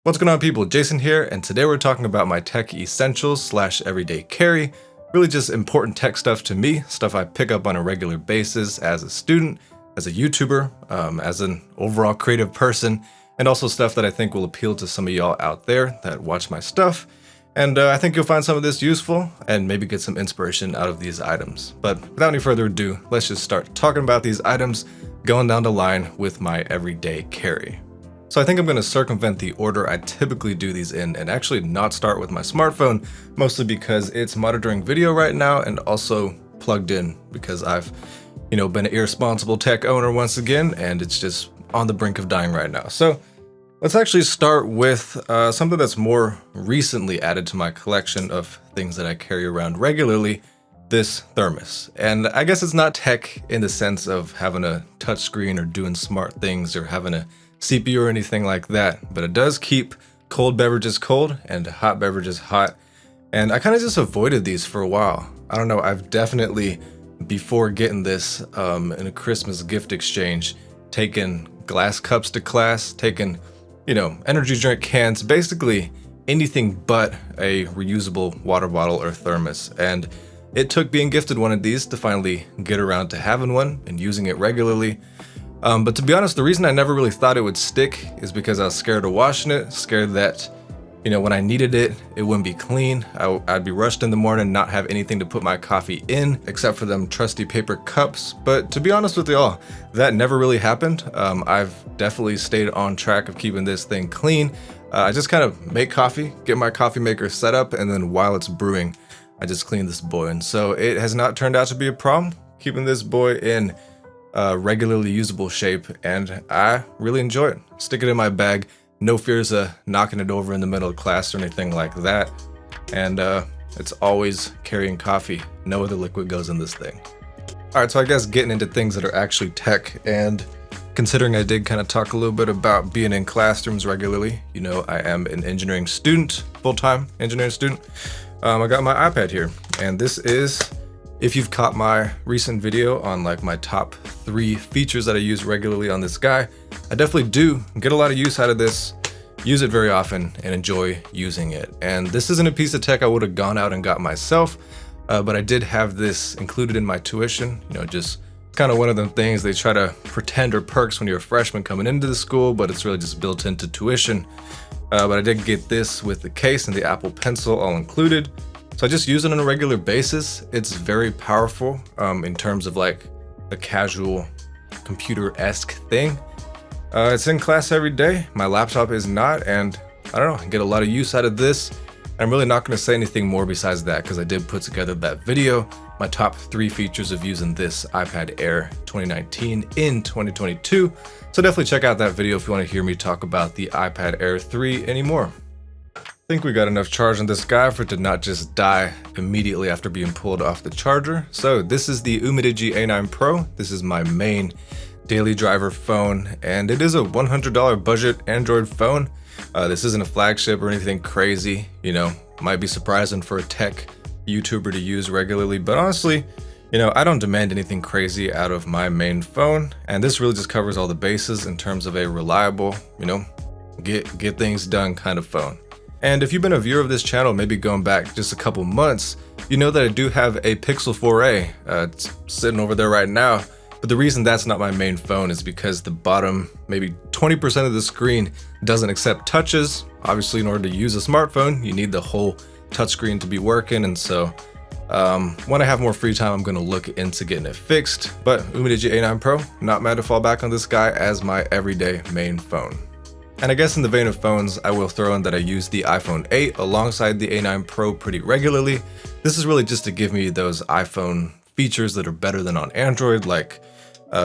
What's going on, people? Jason here, and today we're talking about my tech essentials slash everyday carry. Really just important tech stuff to me, stuff I pick up on a regular basis as a student, as a YouTuber, as an overall creative person, and also stuff that I think will appeal to some of y'all out there that watch my stuff. And I think you'll find some of this useful and maybe get some inspiration out of these items. But without any further ado, let's just start talking about these items, going down the line with my everyday carry. So I think I'm going to circumvent the order I typically do these in and actually not start with my smartphone, mostly because it's monitoring video right now and also plugged in because I've, been an irresponsible tech owner once again, and it's just on the brink of dying right now. So let's actually start with something that's more recently added to my collection of things that I carry around regularly, this thermos. And I guess it's not tech in the sense of having a touch screen or doing smart things or having a CPU or anything like that, but it does keep cold beverages cold and hot beverages hot. And I kind of just avoided these for a while. I don't know, I've definitely, before getting this in a Christmas gift exchange, taken glass cups to class, taken, energy drink cans, basically anything but a reusable water bottle or thermos. And it took being gifted one of these to finally get around to having one and using it regularly. But to be honest, the reason I never really thought it would stick is because I was scared of washing it, scared that, when I needed it, it wouldn't be clean. I'd be rushed in the morning, not have anything to put my coffee in except for them trusty paper cups. But to be honest with y'all, that never really happened. I've definitely stayed on track of keeping this thing clean. I just kind of make coffee, get my coffee maker set up, and then while it's brewing, I just clean this boy. And so it has not turned out to be a problem keeping this boy in regularly usable shape, and I really enjoy it. Stick it in my bag, no fears of knocking it over in the middle of class or anything like that. And it's always carrying coffee. No other liquid goes in this thing. All right, so I guess getting into things that are actually tech, and considering I did kind of talk a little bit about being in classrooms regularly, I am an engineering student, full-time engineering student. I got my iPad here, and this is, if you've caught my recent video on my top 3 features that I use regularly on this guy, I definitely do get a lot of use out of this, use it very often, and enjoy using it. And this isn't a piece of tech I would have gone out and got myself, but I did have this included in my tuition. Just kind of one of them things they try to pretend are perks when you're a freshman coming into the school, but it's really just built into tuition. But I did get this with the case and the Apple Pencil all included. So I just use it on a regular basis. It's very powerful in terms of a casual computer-esque thing. It's in class every day. My laptop is not, and I don't know, I get a lot of use out of this. I'm really not going to say anything more besides that because I did put together that video, my top 3 features of using this iPad Air 2019 in 2022. So definitely check out that video if you want to hear me talk about the iPad Air 3 anymore. I think we got enough charge on this guy for it to not just die immediately after being pulled off the charger. So this is the Umidigi A9 Pro. This is my main daily driver phone, and it is a $100 budget Android phone. This isn't a flagship or anything crazy, might be surprising for a tech YouTuber to use regularly, but honestly, I don't demand anything crazy out of my main phone, and this really just covers all the bases in terms of a reliable, get things done kind of phone. And if you've been a viewer of this channel, maybe going back just a couple months, you know that I do have a Pixel 4a. It's sitting over there right now. But the reason that's not my main phone is because the bottom, maybe 20% of the screen doesn't accept touches. Obviously, in order to use a smartphone, you need the whole touchscreen to be working. And so when I have more free time, I'm going to look into getting it fixed. But Umidigi A9 Pro, not mad to fall back on this guy as my everyday main phone. And I guess in the vein of phones, I will throw in that I use the iPhone 8 alongside the A9 Pro pretty regularly. This is really just to give me those iPhone features that are better than on Android, like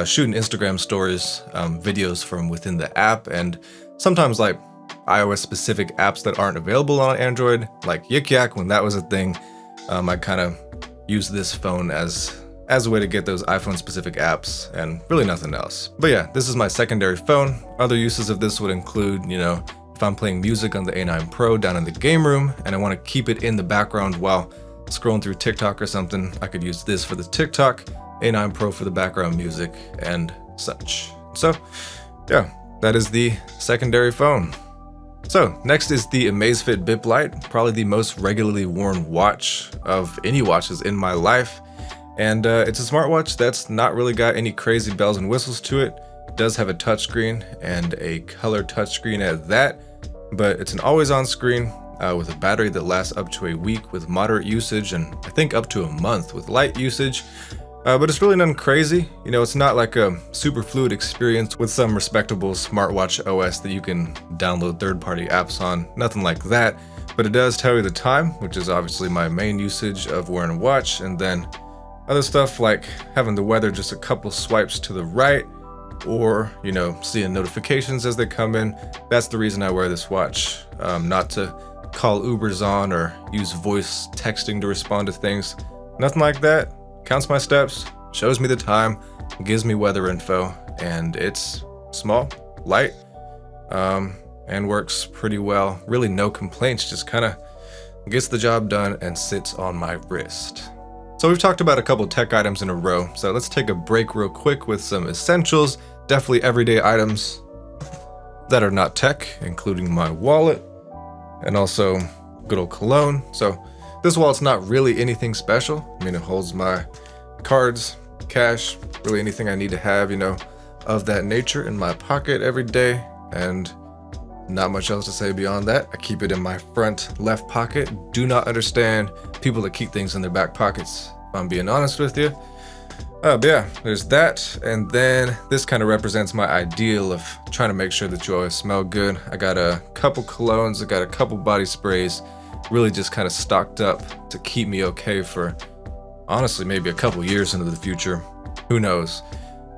shooting Instagram stories, videos from within the app, and sometimes iOS specific apps that aren't available on Android, like Yik Yak when that was a thing. I kind of use this phone as a way to get those iPhone specific apps and really nothing else. But yeah, this is my secondary phone. Other uses of this would include, if I'm playing music on the A9 Pro down in the game room and I want to keep it in the background while scrolling through TikTok or something, I could use this for the TikTok, A9 Pro for the background music and such. So yeah, that is the secondary phone. So next is the Amazfit Bip Lite, probably the most regularly worn watch of any watches in my life. And it's a smartwatch that's not really got any crazy bells and whistles to it. It does have a touchscreen and a color touchscreen at that, but it's an always-on screen with a battery that lasts up to a week with moderate usage, and I think up to a month with light usage. But it's really nothing crazy. You know, it's not like a super fluid experience with some respectable smartwatch OS that you can download third-party apps on, nothing like that. But it does tell you the time, which is obviously my main usage of wearing a watch, and then other stuff like having the weather just a couple swipes to the right, or, you know, seeing notifications as they come in. That's the reason I wear this watch, not to call Ubers on or use voice texting to respond to things. Nothing like that. Counts my steps, shows me the time, gives me weather info, and it's small, light, and works pretty well. Really no complaints, just kind of gets the job done and sits on my wrist. So we've talked about a couple tech items in a row, so let's take a break real quick with some essentials, definitely everyday items that are not tech, including my wallet, and also good old cologne. So this wallet's not really anything special. I mean, it holds my cards, cash, really anything I need to have, you know, of that nature in my pocket every day, and not much else to say beyond that. I keep it in my front left pocket. Do not understand people that keep things in their back pockets, if I'm being honest with you. But yeah, there's that. And then this kind of represents my ideal of trying to make sure that you always smell good. I got a couple colognes, I got a couple body sprays, really just kind of stocked up to keep me okay for honestly maybe a couple years into the future. Who knows?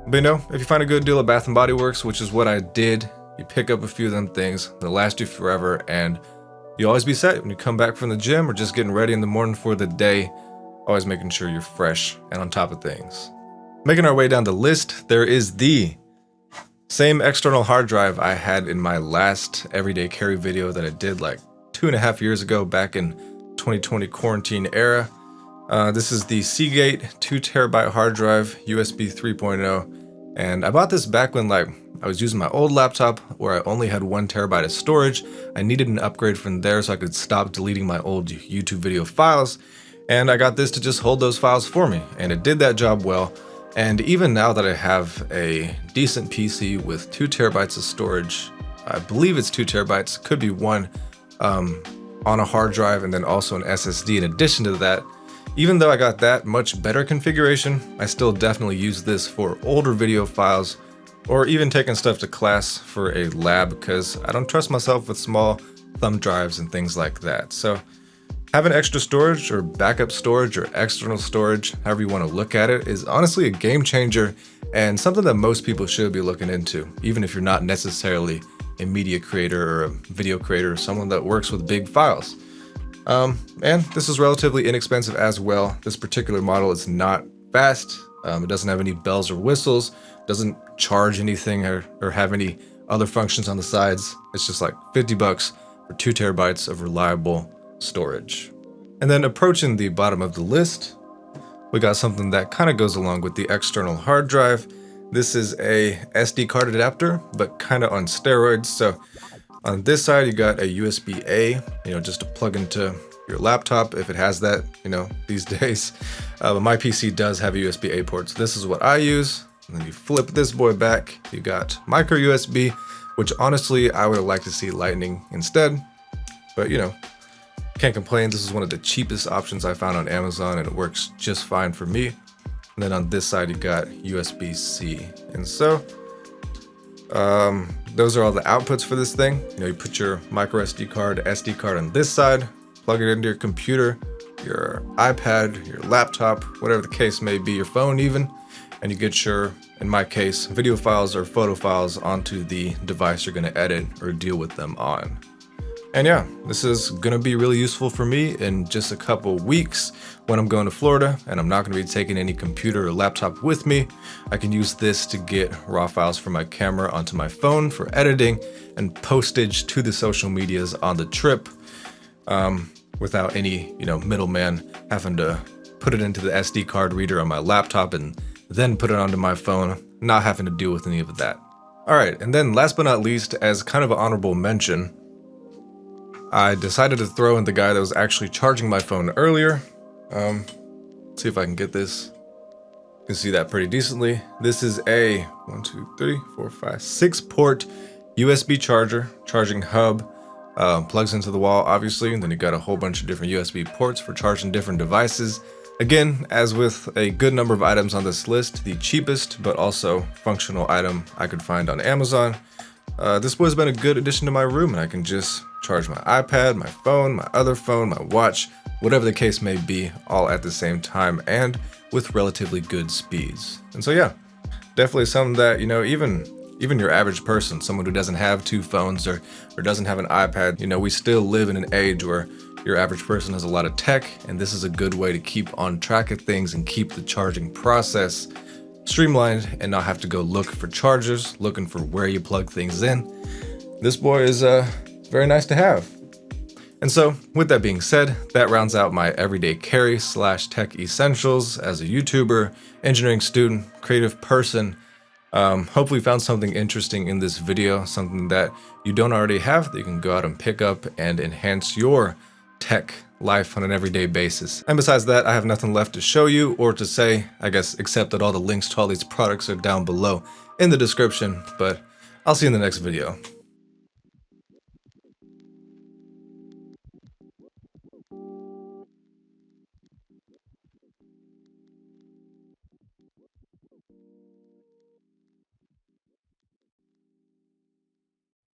But you know, if you find a good deal of Bath & Body Works, which is what I did, you pick up a few of them things, they'll last you forever, and you'll always be set when you come back from the gym or just getting ready in the morning for the day, always making sure you're fresh and on top of things. Making our way down the list, there is the same external hard drive I had in my last everyday carry video that I did like 2.5 years ago back in 2020 quarantine era. This is the Seagate 2TB hard drive, USB 3.0, and I bought this back when like I was using my old laptop where I only had 1 terabyte of storage. I needed an upgrade from there so I could stop deleting my old YouTube video files, and I got this to just hold those files for me, and it did that job well. And even now that I have a decent PC with 2 terabytes of storage, I believe it's 2 terabytes, could be 1, on a hard drive and then also an SSD in addition to that. Even though I got that much better configuration, I still definitely use this for older video files or even taking stuff to class for a lab because I don't trust myself with small thumb drives and things like that. So having extra storage or backup storage or external storage, however you want to look at it, is honestly a game changer and something that most people should be looking into, even if you're not necessarily a media creator or a video creator or someone that works with big files. And this is relatively inexpensive as well. This particular model is not fast. It doesn't have any bells or whistles, doesn't charge anything or have any other functions on the sides. It's just like $50 for 2 terabytes of reliable storage. And then approaching the bottom of the list, we got something that kind of goes along with the external hard drive. This is a SD card adapter, but kind of on steroids. So on this side, you got a USB-A, just to plug into your laptop if it has that, these days. But my PC does have a USB-A port, so this is what I use. And then you flip this boy back, you got micro USB, which honestly, I would have liked to see Lightning instead. But can't complain. This is one of the cheapest options I found on Amazon and it works just fine for me. And then on this side, you got USB-C. And so those are all the outputs for this thing. You put your micro SD card on this side, plug it into your computer, your iPad, your laptop, whatever the case may be, your phone even, and you get your, in my case, video files or photo files onto the device you're gonna edit or deal with them on. And yeah, this is gonna be really useful for me in just a couple weeks when I'm going to Florida and I'm not gonna be taking any computer or laptop with me. I can use this to get raw files from my camera onto my phone for editing and postage to the social medias on the trip without any, middleman having to put it into the SD card reader on my laptop and then put it onto my phone, not having to deal with any of that. All right, and then last but not least, as kind of an honorable mention, I decided to throw in the guy that was actually charging my phone earlier. Let's see if I can get this. You can see that pretty decently. This is a 6-port USB charger, charging hub, plugs into the wall obviously, and then you got a whole bunch of different USB ports for charging different devices. Again, as with a good number of items on this list, the cheapest but also functional item I could find on Amazon. This boy's been a good addition to my room, and I can just charge my iPad, my phone, my other phone, my watch, whatever the case may be, all at the same time and with relatively good speeds. And so yeah, definitely something that, you know, even your average person, someone who doesn't have two phones or doesn't have an iPad, you know, we still live in an age where your average person has a lot of tech, and this is a good way to keep on track of things and keep the charging process streamlined and not have to go look for chargers, looking for where you plug things in. This boy is very nice to have. And so with that being said, that rounds out my everyday carry / tech essentials as a YouTuber, engineering student, creative person. Hopefully you found something interesting in this video, something that you don't already have that you can go out and pick up and enhance your tech life on an everyday basis. And besides that, I have nothing left to show you or to say, I guess, except that all the links to all these products are down below in the description, but I'll see you in the next video.